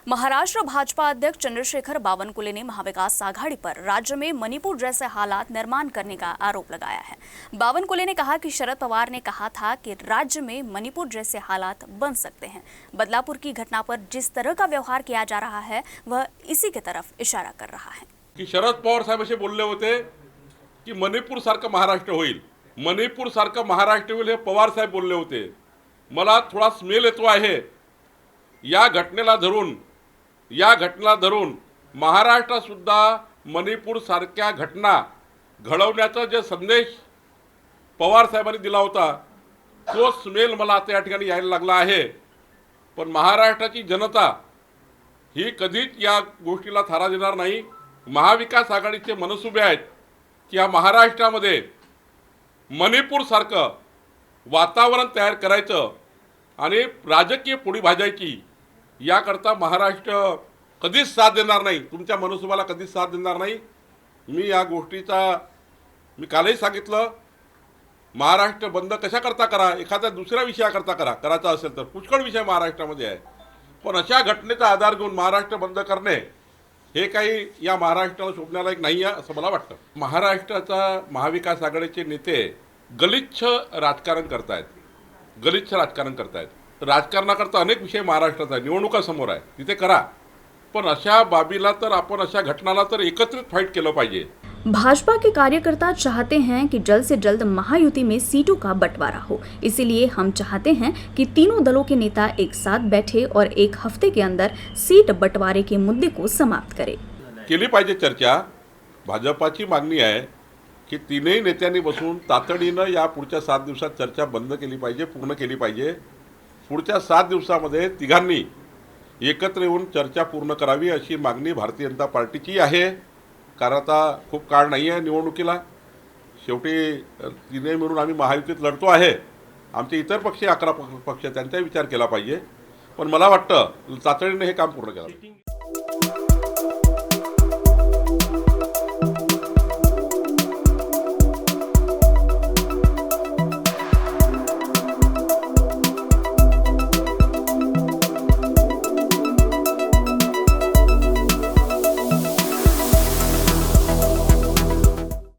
महाराष्ट्र भाजपा अध्यक्ष चंद्रशेखर बावनकुले ने महाविकास आघाड़ी पर राज्य में मणिपुर जैसे हालात निर्माण करने का आरोप लगाया है। बावनकुले ने कहा कि शरद पवार ने कहा था कि राज्य में मणिपुर जैसे हालात बन सकते हैं। बदलापुर की घटना पर जिस तरह का व्यवहार किया जा रहा है वह इसी की तरफ इशारा कर रहा है कि शरद पवार साहेब असे बोलले होते की मणिपुर सारखं महाराष्ट्र होईल, मणिपुर सारखं महाराष्ट्र होईल हे पवार साहेब बोलले होते। मला थोडा स्मेल येतो आहे या घटनेला धरून महाराष्ट्रात सुद्धा मणिपुर सारख्या घटना घडवण्याचा जे संदेश पवार साहेबांनी दिला होता तो स्मेल मला आता या ठिकाणी यायला लागला आहे। पण महाराष्ट्राची जनता ही कधीच या गोष्टीला थारा देणार नाही। महाविकास आघाडीचे मनसुबे आहेत की या महाराष्ट्रामध्ये मणिपुर सारखं वातावरण तयार करायचं आणि राजकीय पोळी भाजायची, याकरता महाराष्ट्र कधीच साथ देणार नाही, तुमच्या मनसुबाला कधीच साथ देणार नाही। मी या गोष्टीचा मी कालही सांगितलं, महाराष्ट्र बंद कशा करता करा, एखाद्या दुसऱ्या विषयाकरता करायचा असेल तर पुष्कळ विषय महाराष्ट्रामध्ये आहे, पण अशा घटनेचा आधार घेऊन महाराष्ट्र बंद करणे हे काही या महाराष्ट्राला शोभण्यालायक नाही आहे असं मला वाटतं। महाराष्ट्राचा महाविकास आघाडीचे नेते गलिच्छ राजकारण करतायत। राजकारणाकरता अनेक विषय महाराष्ट्रात आहे, निवडणुका समोर आहे, तिथे करा, पण अशा बाबीला तर आपण अशा घटनाला तर एकत्रित फाइट केलं पाहिजे। भाजपा के कार्यकर्ता चाहते हैं कि जल्द से जल्द महायुति में सीटों का बंटवारा हो, इसीलिए हम चाहते हैं कि तीनों दलों के नेता एक साथ बैठे और एक हफ्ते के अंदर सीट बंटवारे के मुद्दे को समाप्त करें। केली पाहिजे चर्चा। भाजपाची मागणी आहे की तीनही नेत्यांनी बसून तातडीनं या पुढच्या 7 दिवसात चर्चा बंद केली पाहिजे, पूर्ण केली पाहिजे। पुढच्या 7 दिवसामध्ये तिघांनी एकत्र येऊन चर्चा पूर्ण करावी अशी मागणी भारतीय जनता पार्टीची आहे। कारण आता खूप काळ नाही आहे निवडणुकीला, शेवटी तिने मिळून आम्ही महायुतीत लढतो आहे। आमचे इतर पक्ष 11 पक्ष त्यांचा विचार केला पाहिजे, पण मला वाटतं तातडीने हे काम पूर्ण करावं।